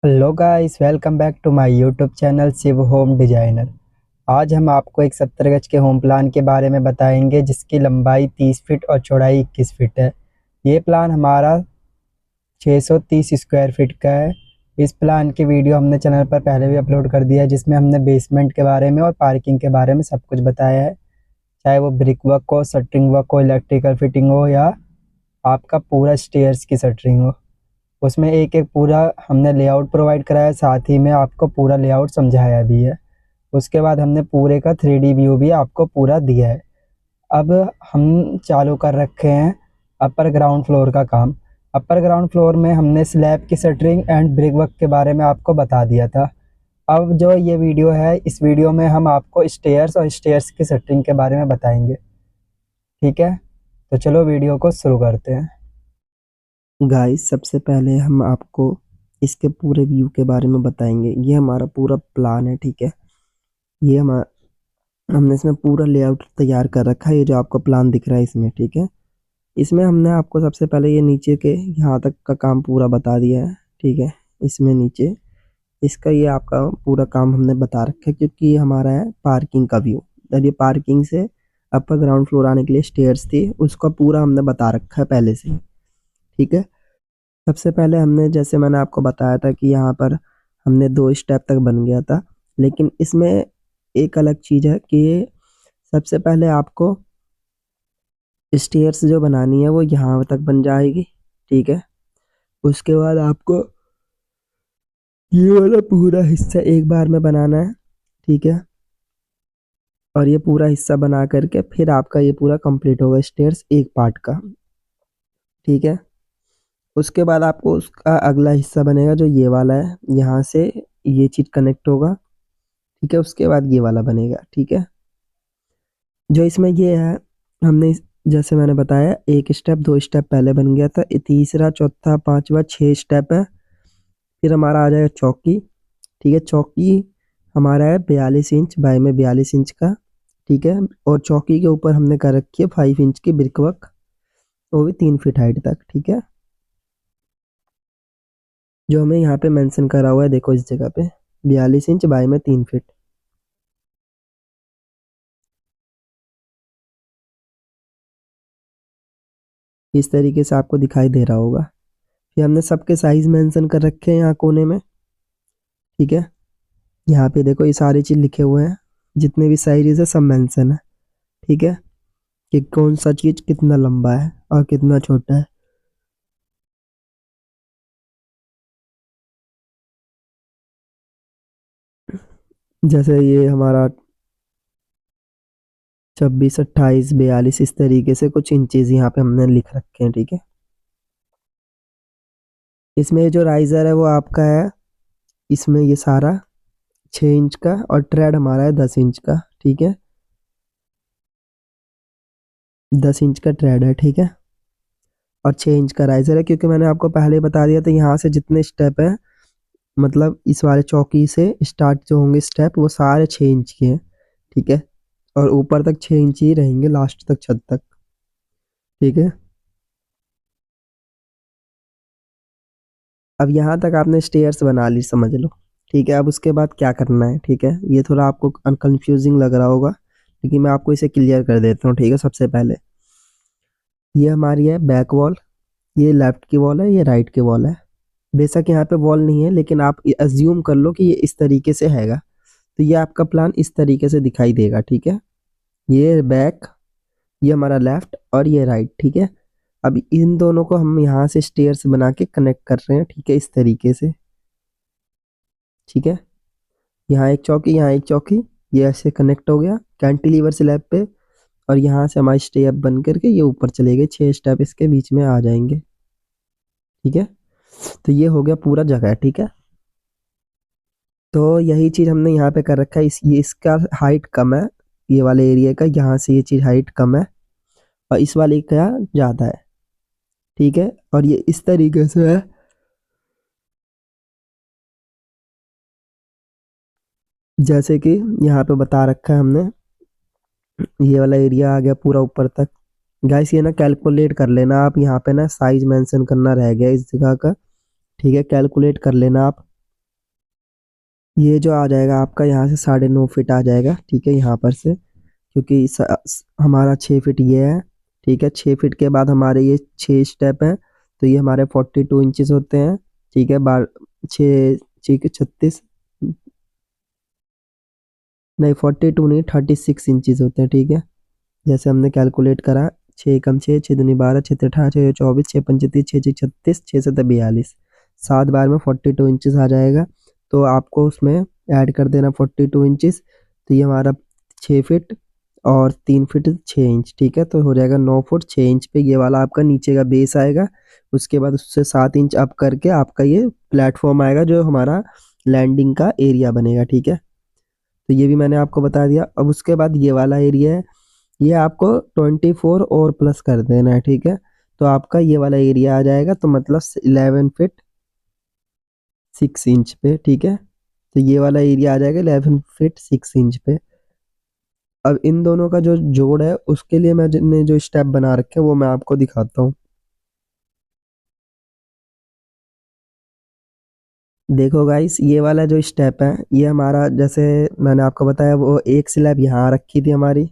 Hello guys, welcome back to my YouTube channel Shiv home designer. आज हम आपको एक 70 गज के होम प्लान के बारे में बताएंगे जिसकी लंबाई 30 फीट और चौड़ाई 21 फीट है। ये प्लान हमारा 630 स्क्वायर फीट का है। इस प्लान की वीडियो हमने चैनल पर पहले भी अपलोड कर दिया है, जिसमें हमने बेसमेंट के बारे में और पार्किंग के बारे में सब कुछ बताया है। चाहे वो ब्रिक वर्क हो, शटरिंग वर्क हो, इलेक्ट्रिकल फिटिंग हो या आपका पूरा स्टेयर्स की शटरिंग हो, उसमें एक एक पूरा हमने लेआउट प्रोवाइड कराया है। साथ ही में आपको पूरा लेआउट समझाया भी है। उसके बाद हमने पूरे का 3D व्यू भी आपको पूरा दिया है। अब हम चालू कर रखे हैं अपर ग्राउंड फ्लोर का काम। अपर ग्राउंड फ्लोर में हमने स्लैब की शटरिंग एंड ब्रिक वर्क के बारे में आपको बता दिया था। अब जो ये वीडियो है, इस वीडियो में हम आपको स्टेयर्स और स्टेयर्स की शटरिंग के बारे में बताएंगे। ठीक है, तो चलो वीडियो को शुरू करते हैं। गाइस, सबसे पहले हम आपको इसके पूरे व्यू के बारे में बताएंगे। ये हमारा पूरा प्लान है, ठीक है। ये हमने इसमें पूरा लेआउट तैयार कर रखा है। ये जो आपको प्लान दिख रहा है इसमें, ठीक है। इसमें हमने आपको सबसे पहले ये नीचे के यहाँ तक का काम पूरा बता दिया है, ठीक है। इसमें नीचे इसका ये आपका पूरा काम हमने बता रखा है, क्योंकि ये हमारा है पार्किंग का व्यू। जब ये पार्किंग से अपर ग्राउंड फ्लोर आने के लिए स्टेयर्स थी, उसका पूरा हमने बता रखा है पहले से ही, ठीक है। सबसे पहले हमने, जैसे मैंने आपको बताया था कि यहाँ पर हमने 2 स्टेप तक बन गया था, लेकिन इसमें एक अलग चीज़ है कि सबसे पहले आपको स्टेयर्स जो बनानी है वो यहाँ तक बन जाएगी, ठीक है। उसके बाद आपको ये वाला पूरा हिस्सा एक बार में बनाना है, ठीक है। और ये पूरा हिस्सा बना करके फिर आपका ये पूरा कंप्लीट होगा स्टेयर्स एक पार्ट का, ठीक है। उसके बाद आपको उसका अगला हिस्सा बनेगा जो ये वाला है, यहाँ से ये चीज़ कनेक्ट होगा, ठीक है। उसके बाद ये वाला बनेगा, ठीक है। जो इसमें ये है, हमने जैसे मैंने बताया, एक स्टेप 2 स्टेप पहले बन गया था। ये तीसरा, चौथा, पांचवा, 6 स्टेप है। फिर हमारा आ जाएगा चौकी, ठीक है। चौकी हमारा है 42 इंच बाय में 42 इंच का, ठीक है। और चौकी के ऊपर हमने कर रखी है 5 इंच की ब्रिक वर्क, वो भी 3 फीट हाइट तक, ठीक है। जो हमें यहाँ पे मेंशन करा हुआ है, देखो इस जगह पे 42 इंच बाय में 3 फीट। इस तरीके से आपको दिखाई दे रहा होगा। फिर हमने सबके साइज मेंशन कर रखे हैं यहाँ कोने में, ठीक है। यहाँ पे देखो ये सारी चीज लिखे हुए हैं, जितने भी साइज है सब मेंशन है, ठीक है। कि कौन सा चीज कितना लंबा है और कितना छोटा है। जैसे ये हमारा 26, 28, 42, इस तरीके से कुछ इंचेस यहाँ पे हमने लिख रखे हैं, ठीक है। इसमें जो राइजर है वो आपका है, इसमें ये सारा 6 इंच का, और ट्रेड हमारा है 10 इंच का, ठीक है। 10 इंच का ट्रेड है, ठीक है। और 6 इंच का राइजर है, क्योंकि मैंने आपको पहले ही बता दिया था यहाँ से जितने स्टेप है, मतलब इस वाले चौकी से स्टार्ट जो होंगे स्टेप, वो सारे 6 इंच के हैं, ठीक है। और ऊपर तक 6 इंच ही रहेंगे, लास्ट तक, छत तक, ठीक है। अब यहाँ तक आपने स्टेयर्स बना ली, समझ लो, ठीक है। अब उसके बाद क्या करना है, ठीक है। ये थोड़ा आपको कंफ्यूजिंग लग रहा होगा, लेकिन मैं आपको इसे क्लियर कर देता हूँ, ठीक है। सबसे पहले ये हमारी है बैक वॉल, ये लेफ्ट की वॉल है, ये राइट की वॉल है। बेशक यहाँ पे वॉल नहीं है, लेकिन आप अज्यूम कर लो कि ये इस तरीके से हैगा। तो ये आपका प्लान इस तरीके से दिखाई देगा, ठीक है। ये बैक, ये हमारा लेफ्ट, और ये राइट, ठीक है। अब इन दोनों को हम यहाँ से स्टेयर्स बना के कनेक्ट कर रहे हैं, ठीक है, इस तरीके से, ठीक है। यहाँ एक चौकी, यहाँ एक चौकी, ये ऐसे कनेक्ट हो गया कैंटिलीवर स्लैब पे। और यहाँ से हमारे स्टेप बन करके ये ऊपर चले गए, 6 स्टेप इसके बीच में आ जाएंगे, ठीक है। तो ये हो गया पूरा जगह, ठीक है। तो यही चीज हमने यहाँ पे कर रखा है। ये इसका हाइट कम है, ये वाले एरिया का, यहाँ से ये चीज हाइट कम है, और इस वाले का ज्यादा है, ठीक है। और ये इस तरीके से है, जैसे कि यहाँ पे बता रखा है हमने। ये वाला एरिया आ गया पूरा ऊपर तक। गाइस, ये ना कैलकुलेट कर लेना आप, यहाँ पे ना साइज मेंशन करना रह गया इस जगह का, ठीक है। कैलकुलेट कर लेना आप। ये जो आ जाएगा आपका यहाँ से 9.5 फीट आ जाएगा, ठीक है, यहाँ पर से, क्योंकि हमारा 6 फीट ये है, ठीक है। 6 फीट के बाद हमारे ये 6 स्टेप हैं, तो ये हमारे 42 इंचेस होते हैं, ठीक है। 6 6 36, नहीं 42 नहीं, 36 इंचेस होते हैं, ठीक है। जैसे हमने कैलकुलेट करा, 6 कम 6, 6 दूनी 12, 6 3 18, 6 4 24, 6 5 30, 6 6 36, 6 7 42, 7 बार में 42 इंचेस आ जाएगा। तो आपको उसमें ऐड कर देना 42 इंचेस, तो ये हमारा 6 फीट और 3 फीट 6 इंच, ठीक है। तो हो जाएगा 9 फुट 6 इंच पे ये वाला आपका नीचे का बेस आएगा। उसके बाद उससे 7 इंच अप करके आपका ये प्लेटफॉर्म आएगा, जो हमारा लैंडिंग का एरिया बनेगा, ठीक है। तो ये भी मैंने आपको बता दिया। अब उसके बाद ये वाला एरिया है, ये आपको 24 और प्लस कर देना है, ठीक है। तो आपका ये वाला एरिया आ जाएगा, तो मतलब 11 फीट 6 इंच पे, ठीक है। तो ये वाला एरिया आ जाएगा 11 फीट 6 इंच पे। अब इन दोनों का जो जोड़ है, उसके लिए मैंने जो स्टेप बना रखे हैं वो मैं आपको दिखाता हूँ। देखो गाइस, ये वाला जो स्टेप है, ये हमारा, जैसे मैंने आपको बताया, वो एक स्लैब यहाँ रखी थी हमारी,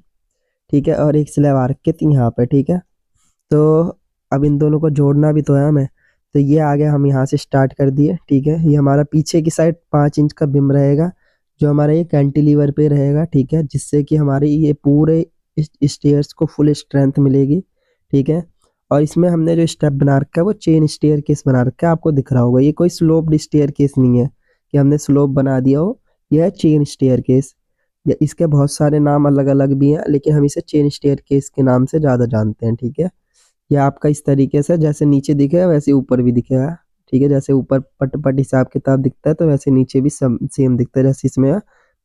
ठीक है, और एक स्लैब आ रखी थी यहाँ पे, ठीक है। तो अब इन दोनों को जोड़ना भी तो है हमें। तो ये आगे हम यहाँ से स्टार्ट कर दिए, ठीक है। ये हमारा पीछे की साइड 5 इंच का बिम रहेगा, जो हमारा ये कैंटिलीवर पे रहेगा, ठीक है, जिससे कि हमारे ये पूरे स्टेयर्स को फुल स्ट्रेंथ मिलेगी, ठीक है। और इसमें हमने जो स्टेप बना रखा है वो चेन स्टेयर केस बना रखा है, आपको दिख रहा होगा। ये कोई स्लोप्ड स्टेयर केस नहीं है कि हमने स्लोप बना दिया हो, यह है चेन स्टेयर केस। या इसके बहुत सारे नाम अलग अलग भी हैं, लेकिन हम इसे चेन स्टेयर केस के नाम से ज़्यादा जानते हैं, ठीक है। ये आपका इस तरीके से जैसे नीचे दिखेगा वैसे ऊपर भी दिखेगा, ठीक है। जैसे ऊपर पट पट हिसाब किताब दिखता है, तो वैसे नीचे भी सेम दिखता है, जैसे इसमें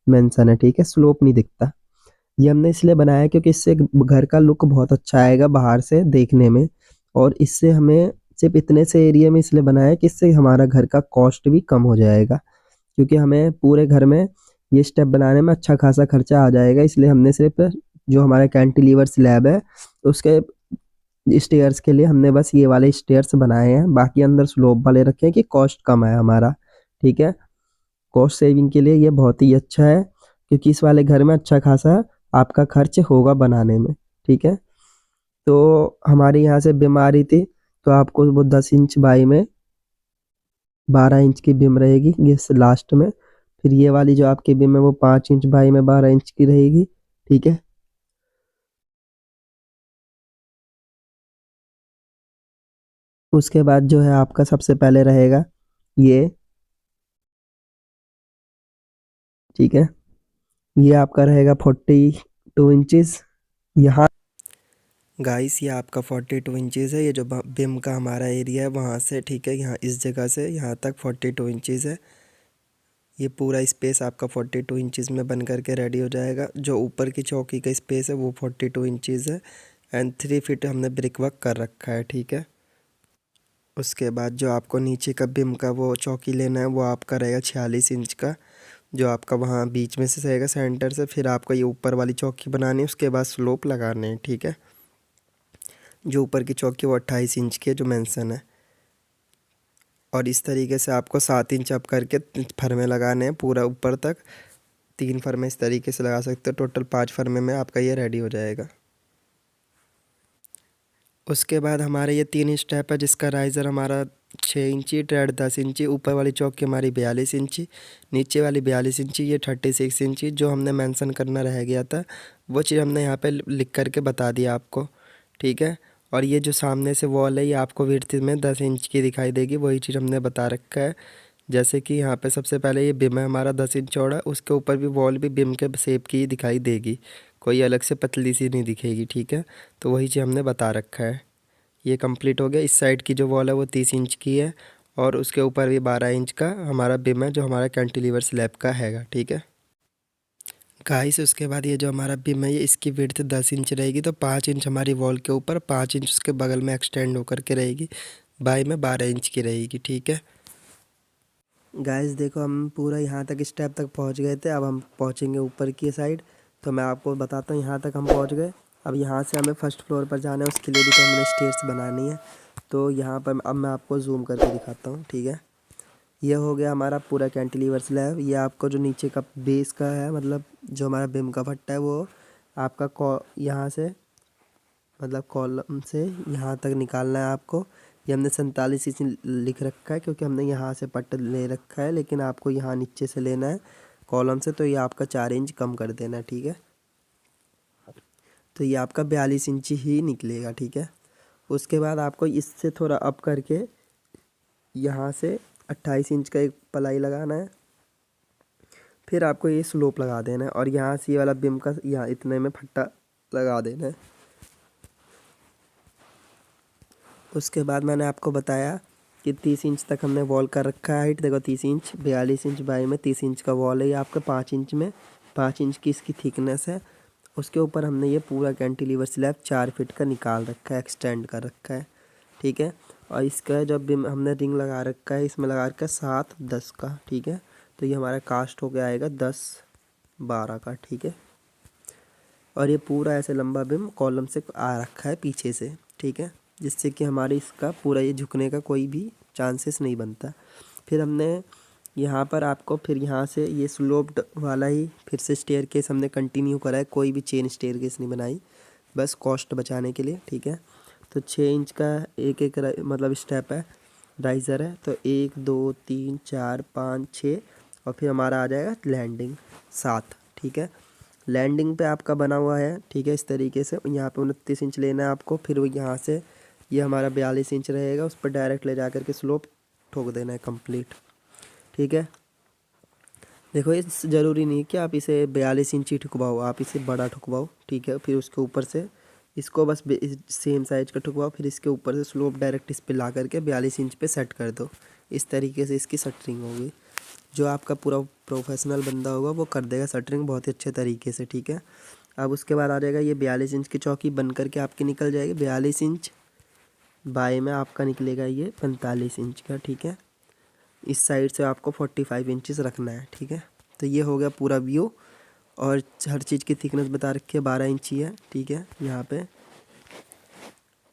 मेंशन है, ठीक है। स्लोप नहीं दिखता। ये हमने इसलिए बनाया क्योंकि इससे घर का लुक बहुत अच्छा आएगा बाहर से देखने में। और इससे हमें सिर्फ इतने से एरिया में इसलिए बनाया कि इससे हमारा घर का कॉस्ट भी कम हो जाएगा, क्योंकि हमें पूरे घर में ये स्टेप बनाने में अच्छा खासा खर्चा आ जाएगा। इसलिए हमने सिर्फ जो हमारा कैंटिलीवर स्लैब है, उसके स्टेयर्स के लिए हमने बस ये वाले स्टेयर्स बनाए हैं, बाकी अंदर स्लोप वाले रखे हैं कि कॉस्ट कम है हमारा, ठीक है। कॉस्ट सेविंग के लिए ये बहुत ही अच्छा है, क्योंकि इस वाले घर में अच्छा खासा आपका खर्च होगा बनाने में, ठीक है। तो हमारे यहाँ से बीमारी थी, तो आपको वो 10 इंच बाई में 12 इंच की बिम रहेगी, ये लास्ट में। फिर ये वाली जो आपकी बिम है वो 5 इंच बाई में 12 इंच की रहेगी, ठीक है। उसके बाद जो है आपका सबसे पहले रहेगा ये, ठीक है। ये आपका रहेगा 42 इंचेस यहाँ। गाइस, ये आपका 42 इंचेस है, ये जो बिम का हमारा एरिया है वहाँ से, ठीक है, यहाँ इस जगह से यहाँ तक 42 इंचेस है। ये पूरा स्पेस आपका 42 इंचेस में बन करके रेडी हो जाएगा। जो ऊपर की चौकी का स्पेस है वो 42 इंचेस है, एंड 3 फीट हमने ब्रिक वर्क कर रखा है, ठीक है। उसके बाद जो आपको नीचे का बिम का वो चौकी लेना है, वो आपका रहेगा 46 इंच का, जो आपका वहाँ बीच में से रहेगा सेंटर से। फिर आपको ये ऊपर वाली चौकी बनानी है, उसके बाद स्लोप लगाने हैं, ठीक है। जो ऊपर की चौकी वो 28 इंच की है, जो मेंशन है। और इस तरीके से आपको 7 इंच अप करके फरमे लगाने हैं पूरा ऊपर तक। 3 फरमे इस तरीके से लगा सकते हो, टोटल 5 फरमे में आपका ये रेडी हो जाएगा। उसके बाद हमारे ये 3 स्टेप है, जिसका राइज़र हमारा 6 इंची, ट्रेड 10 इंची, ऊपर वाली चौकी हमारी 42 इंची, नीचे वाली 42 इंची, ये 36 इंची। जो हमने मेंशन करना रह गया था वो चीज़ हमने यहाँ पे लिख करके बता दिया आपको, ठीक है। और ये जो सामने से वॉल है, ये आपको विड्थ में 10 इंच की दिखाई देगी, वही चीज़ हमने बता रखा है। जैसे कि यहाँ पे सबसे पहले ये बिम है हमारा 10 इंच चौड़ा, उसके ऊपर भी वॉल भी बिम के शेप की ही दिखाई देगी, कोई अलग से पतली सी नहीं दिखेगी, ठीक है। तो वही चीज़ हमने बता रखा है। ये कंप्लीट हो गया। इस साइड की जो वॉल है वो 30 इंच की है, और उसके ऊपर भी 12 इंच का हमारा बिम है, जो हमारा कैंटिलीवर स्लैब का हैगा, ठीक है गाइस। उसके बाद ये जो हमारा बिम है, ये इसकी विड्थ 10 इंच रहेगी, तो 5 इंच हमारी वॉल के ऊपर, 5 इंच उसके बगल में एक्सटेंड होकर के रहेगी, बाई में 12 इंच की रहेगी, ठीक है गाइस। देखो, हम पूरा यहाँ तक स्टेप तक पहुँच गए थे, अब हम पहुँचेंगे ऊपर की साइड। तो मैं आपको बताता हूँ, यहाँ तक हम पहुँच गए। अब यहाँ से हमें फर्स्ट फ्लोर पर जाना है, उसके लिए भी तो हमें स्टेयर्स बनानी है। तो यहाँ पर अब मैं आपको जूम करके दिखाता हूँ, ठीक है। ये हो गया हमारा पूरा कैंटिलीवर स्लैब। ये आपको जो नीचे का बेस का है, मतलब जो हमारा बीम का फट्टा है, वो आपका यहाँ से मतलब कॉलम से यहाँ तक निकालना है आपको। ये हमने 47 इंच लिख रखा है क्योंकि हमने यहाँ से पट्टा ले रखा है, लेकिन आपको यहाँ नीचे से लेना है कॉलम से, तो ये आपका 4 इंच कम कर देना है, ठीक है। तो ये आपका 42 इंच ही निकलेगा, ठीक है। उसके बाद आपको इससे थोड़ा अप करके यहाँ से 28 इंच का एक पलाई लगाना है। फिर आपको ये स्लोप लगा देना है और यहाँ से ये वाला बीम का यहाँ इतने में फट्टा लगा देना है। उसके बाद मैंने आपको बताया कि 30 इंच तक हमने वॉल कर रखा है हाइट। देखो 30 इंच, 42 इंच बाई में 30 इंच का वॉल है। ये आपका 5 इंच में 5 इंच की इसकी थिकनेस है। उसके ऊपर हमने ये पूरा कैंटिलीवर स्लैब 4 फीट का निकाल रखा है, एक्सटेंड कर रखा है, ठीक है। और इसका जब भी हमने रिंग लगा रखा है, इसमें लगा रखा है 7-10 का, ठीक है। तो ये हमारा कास्ट हो गया आएगा 10-12 का, ठीक है। और ये पूरा ऐसे लंबा बीम कॉलम से आ रखा है पीछे से, ठीक है, जिससे कि हमारे इसका पूरा ये झुकने का कोई भी चांसेस नहीं बनता। फिर हमने यहाँ पर आपको फिर यहाँ से ये स्लोप्ड वाला ही फिर से स्टेयरकेस हमने कंटिन्यू करा है, कोई भी चेन स्टेयरकेस नहीं बनाई, बस कॉस्ट बचाने के लिए, ठीक है। तो 6 इंच का एक एक मतलब स्टेप है, राइज़र है। तो 1 2 3 4 5 6 और फिर हमारा आ जाएगा लैंडिंग 7, ठीक है। लैंडिंग पे आपका बना हुआ है, ठीक है, इस तरीके से। यहाँ पे 29 इंच लेना है आपको। फिर वो यहाँ से ये हमारा 42 इंच रहेगा, उस पर डायरेक्ट ले जा कर के स्लोप ठोक देना है कंप्लीट, ठीक है। देखो ये ज़रूरी नहीं कि आप इसे 42 इंच ही ठुकवाओ, आप इसे बड़ा ठुकवाओ, ठीक है। फिर उसके ऊपर से इसको बस सेम साइज का ठुकवाओ, फिर इसके ऊपर से स्लोप डायरेक्ट इस पे ला करके 42 इंच पे सेट कर दो। इस तरीके से इसकी शटरिंग होगी। जो आपका पूरा प्रोफेशनल बंदा होगा वो कर देगा शटरिंग बहुत ही अच्छे तरीके से, ठीक है। अब उसके बाद आ जाएगा ये 42 इंच की चौकी बन करके आपकी निकल जाएगी। 42 इंच बाई में आपका निकलेगा ये 45 इंच का, ठीक है। इस साइड से आपको 45 इंचेस रखना है, ठीक है। तो ये हो गया पूरा व्यू। और हर चीज़ की थिकनेस बता रखी है 12 इंच ही है, ठीक है। यहाँ पे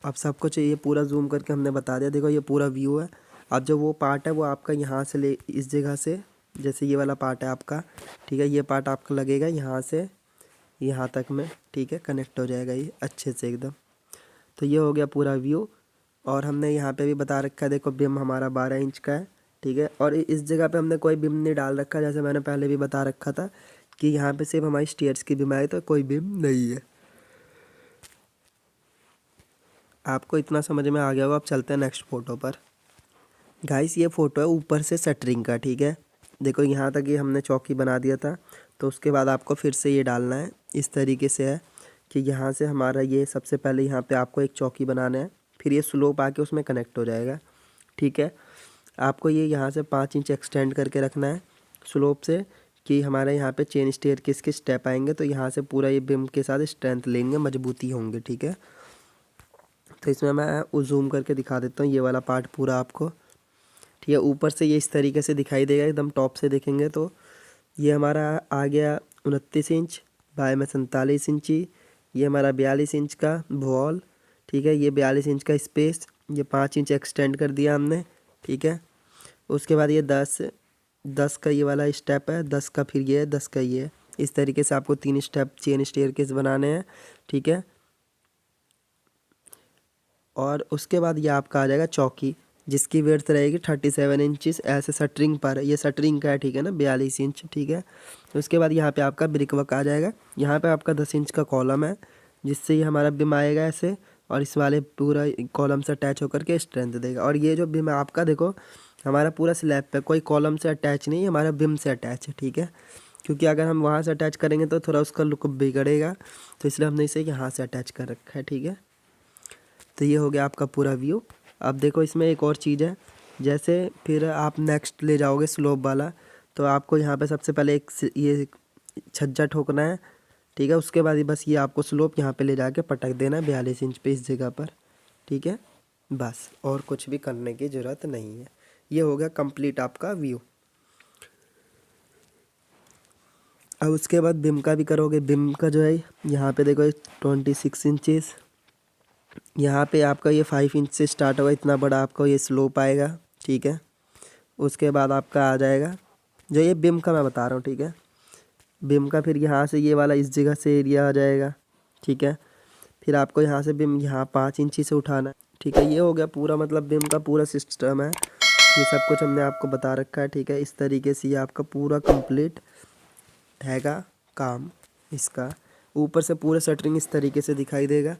अब सबको चाहिए पूरा जूम करके हमने बता दिया। देखो ये पूरा व्यू है। अब जो वो पार्ट है वो आपका यहाँ से ले इस जगह से, जैसे ये वाला पार्ट है आपका, ठीक है, ये पार्ट आपका लगेगा यहाँ से यहाँ तक में, ठीक है, कनेक्ट हो जाएगा ये अच्छे से एकदम। तो ये हो गया पूरा व्यू। और हमने यहाँ पे भी बता रखा है, देखो बिम हमारा 12 इंच का है, ठीक है। और इस जगह पे हमने कोई बिम नहीं डाल रखा, जैसे मैंने पहले भी बता रखा था कि यहाँ पे सिर्फ हमारी स्टेयर्स की बिम आई, तो कोई बिम नहीं है। आपको इतना समझ में आ गया होगा। अब चलते हैं नेक्स्ट फ़ोटो पर। गाइस ये फ़ोटो है ऊपर से शटरिंग का, ठीक है। देखो यहाँ तक ये हमने चौकी बना दिया था, तो उसके बाद आपको फिर से ये डालना है। इस तरीके से है कि यहाँ से हमारा ये सबसे पहले यहाँ पे आपको एक चौकी बनाना है, फिर ये स्लोप आके उसमें कनेक्ट हो जाएगा, ठीक है। आपको ये यहाँ से 5 इंच एक्सटेंड करके रखना है स्लोप से, कि हमारे यहाँ पे चेन स्टेयरकेस के स्टेप आएंगे, तो यहाँ से पूरा ये बिम के साथ स्ट्रेंथ लेंगे, मजबूती होंगे, ठीक है। तो इसमें मैं जूम करके दिखा देता हूँ ये वाला पार्ट पूरा आपको, ठीक है। ऊपर से ये इस तरीके से दिखाई देगा, एकदम टॉप से देखेंगे तो ये हमारा आ गया 29 इंच बाय में 47 इंची। ये हमारा 42 इंच का वॉल, ठीक है। ये 42 इंच का स्पेस, ये 5 इंच एक्सटेंड कर दिया हमने, ठीक है। उसके बाद ये 10 का ये वाला स्टेप है, 10 का फिर ये है, 10 का ये है। इस तरीके से आपको 3 स्टेप चेन स्टेयरकेस बनाने हैं, ठीक है। और उसके बाद ये आपका आ जाएगा चौकी, जिसकी विड्थ रहेगी 37 इंचेस ऐसे शटरिंग पर। ये शटरिंग का है, ठीक है ना, 42 इंच, ठीक है। उसके बाद यहाँ पे आपका ब्रिक वर्क आ जाएगा। यहाँ पे आपका 10 इंच का कॉलम है, जिससे ये हमारा बिम आएगा ऐसे, और इस वाले पूरा कॉलम से अटैच होकर के स्ट्रेंथ देगा। और ये जो बिम है आपका, देखो हमारा पूरा स्लैब पे कोई कॉलम से अटैच नहीं है, हमारा बिम से अटैच है, ठीक है। क्योंकि अगर हम वहाँ से अटैच करेंगे तो थोड़ा उसका लुक बिगड़ेगा, तो इसलिए हमने इसे यहाँ से अटैच कर रखा है, ठीक है। तो ये हो गया आपका पूरा व्यू। अब देखो इसमें एक और चीज़ है, जैसे फिर आप नेक्स्ट ले जाओगे स्लोप वाला, तो आपको यहाँ पे सबसे पहले एक ये छज्जा ठोकना है, ठीक है। उसके बाद बस ये आपको स्लोप यहाँ पे ले जाके पटक देना है 42 इंच पे इस जगह पर, ठीक है। बस और कुछ भी करने की ज़रूरत नहीं है। ये हो गया कंप्लीट आपका व्यू। अब उसके बाद बिम का भी करोगे। बिम का जो है यहाँ पे देखो 26 इंचेस, यहाँ पे आपका ये 5 इंच से स्टार्ट होगा, इतना बड़ा आपका ये स्लोप आएगा, ठीक है। उसके बाद आपका आ जाएगा जो ये बिम का मैं बता रहा हूँ, ठीक है। बिम का फिर यहाँ से ये वाला इस जगह से एरिया आ जाएगा, ठीक है। फिर आपको यहाँ से बिम यहाँ 5 इंची से उठाना है, ठीक है। ये हो गया पूरा, मतलब बिम का पूरा सिस्टम है। ये सब कुछ हमने आपको बता रखा है, ठीक है। इस तरीके से ये आपका पूरा कंप्लीट रहेगा काम इसका। ऊपर से पूरा शटरिंग इस तरीके से दिखाई देगा।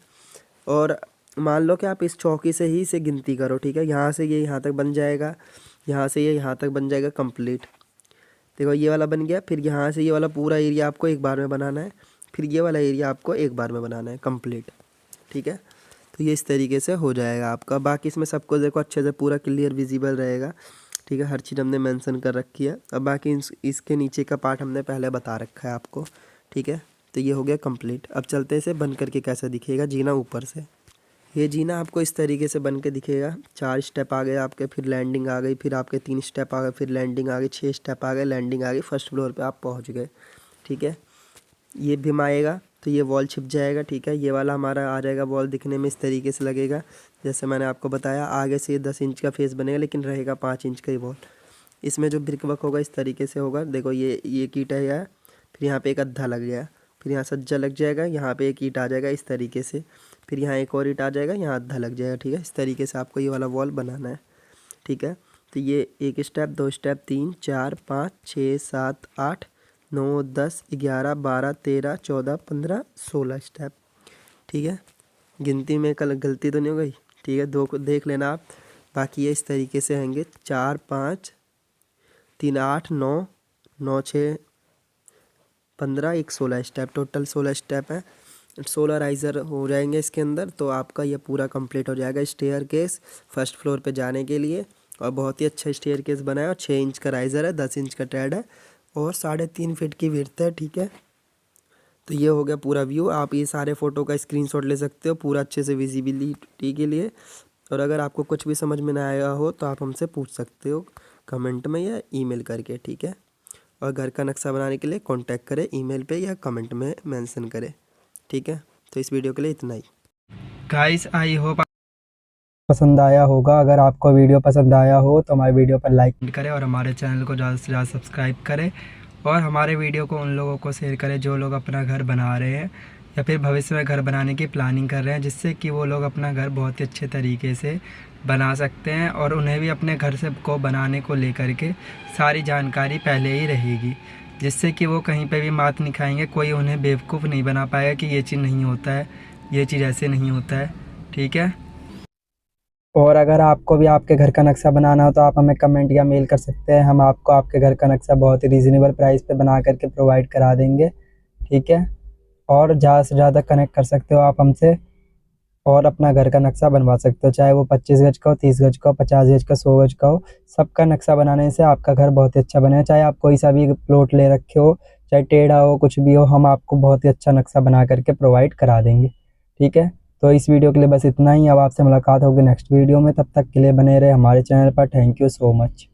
और मान लो कि आप इस चौकी से ही इसे गिनती करो, ठीक है। यहाँ से ये यहाँ तक बन जाएगा, यहाँ से ये यहाँ तक बन जाएगा कंप्लीट। देखो ये वाला बन गया। फिर यहाँ से ये वाला पूरा एरिया आपको एक बार में बनाना है, फिर ये वाला एरिया आपको एक बार में बनाना है कंप्लीट, ठीक है। तो ये इस तरीके से हो जाएगा आपका। बाकी इसमें सबको देखो अच्छे से पूरा क्लियर विजिबल रहेगा, ठीक है। हर चीज़ हमने मेंशन कर रखी है। अब बाकी इसके नीचे का पार्ट हमने पहले बता रखा है आपको, ठीक है। तो ये हो गया कंप्लीट। अब चलते इसे बन करके कैसे दिखेगा जीना ऊपर से। ये जीना आपको इस तरीके से बन के दिखेगा। 4 स्टेप आ गए आपके, फिर लैंडिंग आ गई, फिर आपके 3 स्टेप आ गए, फिर लैंडिंग आ गई, 6 स्टेप आ गए, लैंडिंग आ गई, फर्स्ट फ्लोर पे आप पहुंच गए, ठीक है। ये बिम आएगा तो ये वॉल छिप जाएगा, ठीक है। ये वाला हमारा आ जाएगा वॉल, दिखने में इस तरीके से लगेगा जैसे मैंने आपको बताया। आगे से 10 इंच का फेस बनेगा लेकिन रहेगा 5 इंच का ही वॉल। इसमें जो ब्रिक वर्क होगा इस तरीके से होगा। देखो ये ईंट है, फिर यहाँ पे एक अद्धा लग गया, फिर यहाँ सज्जा लग जाएगा, यहाँ पे एक ईंट आ जाएगा इस तरीके से, फिर यहाँ एक और ईंट आ जाएगा, यहाँ आधा लग जाएगा, ठीक है। इस तरीके से आपको ये वाला वॉल बनाना है, ठीक है। तो ये 1 स्टेप, 2 स्टेप, 3, 4, 5, 6, 7, 8, 9, 10, 11, 12, 13, 14, 15, 16 स्टेप, ठीक है। गिनती में कल गलती तो नहीं हो गई, ठीक है। 2 को देख लेना आप। बाकी ये इस तरीके से आएंगे 4, 5, 3, 8, 9, 9, 6, 15, 1, 16 स्टेप, टोटल 16 स्टेप है। 16 राइज़र हो जाएंगे इसके अंदर। तो आपका ये पूरा कंप्लीट हो जाएगा स्टेयर केस फर्स्ट फ्लोर पे जाने के लिए। और बहुत ही अच्छा स्टेयर केस बना है। और 6 इंच का राइज़र है, 10 इंच का ट्रेड है और 3.5 फीट की विड्थ है, ठीक है। तो ये हो गया पूरा व्यू। आप ये सारे फ़ोटो का स्क्रीनशॉट ले सकते हो पूरा अच्छे से विजिबिलिटी के लिए। और अगर आपको कुछ भी समझ में ना आया हो तो आप हमसे पूछ सकते हो कमेंट में या ईमेल करके, ठीक है। और घर का नक्शा बनाने के लिए कांटेक्ट करें ईमेल पे या कमेंट में मेंशन करें, ठीक है। तो इस वीडियो के लिए इतना ही। गाइस आई होप पसंद आया होगा। अगर आपको वीडियो पसंद आया हो तो हमारे वीडियो पर लाइक करें और हमारे चैनल को ज़्यादा से ज़्यादा सब्सक्राइब करें। और हमारे वीडियो को उन लोगों को शेयर करें जो लोग अपना घर बना रहे हैं या फिर भविष्य में घर बनाने की प्लानिंग कर रहे हैं, जिससे कि वो लोग अपना घर बहुत ही अच्छे तरीके से बना सकते हैं। और उन्हें भी अपने घर से को बनाने को लेकर के सारी जानकारी पहले ही रहेगी, जिससे कि वो कहीं पे भी मात नहीं खाएंगे। कोई उन्हें बेवकूफ़ नहीं बना पाएगा कि ये चीज़ नहीं होता है, ये चीज़ ऐसे नहीं होता है, ठीक है। और अगर आपको भी आपके घर का नक्शा बनाना हो तो आप हमें कमेंट या मेल कर सकते हैं। हम आपको आपके घर का नक्शा बहुत ही रीज़नेबल प्राइस पे बना करके प्रोवाइड करा देंगे, ठीक है। और ज़्यादा से ज़्यादा कनेक्ट कर सकते हो आप हमसे और अपना घर का नक्शा बनवा सकते हो, चाहे वो 25 गज का हो, 30 गज का हो, 50 गज का, 100 गज का हो। सबका नक्शा बनाने से आपका घर बहुत ही अच्छा बने। चाहे आप कोई सा भी प्लॉट ले रखे हो, चाहे टेढ़ा हो, कुछ भी हो, हम आपको बहुत ही अच्छा नक्शा बना करके प्रोवाइड करा देंगे, ठीक है। तो इस वीडियो के लिए बस इतना ही। अब आपसे मुलाकात होगी नेक्स्ट वीडियो में। तब तक के लिए बने रहे हमारे चैनल पर। Thank you so much.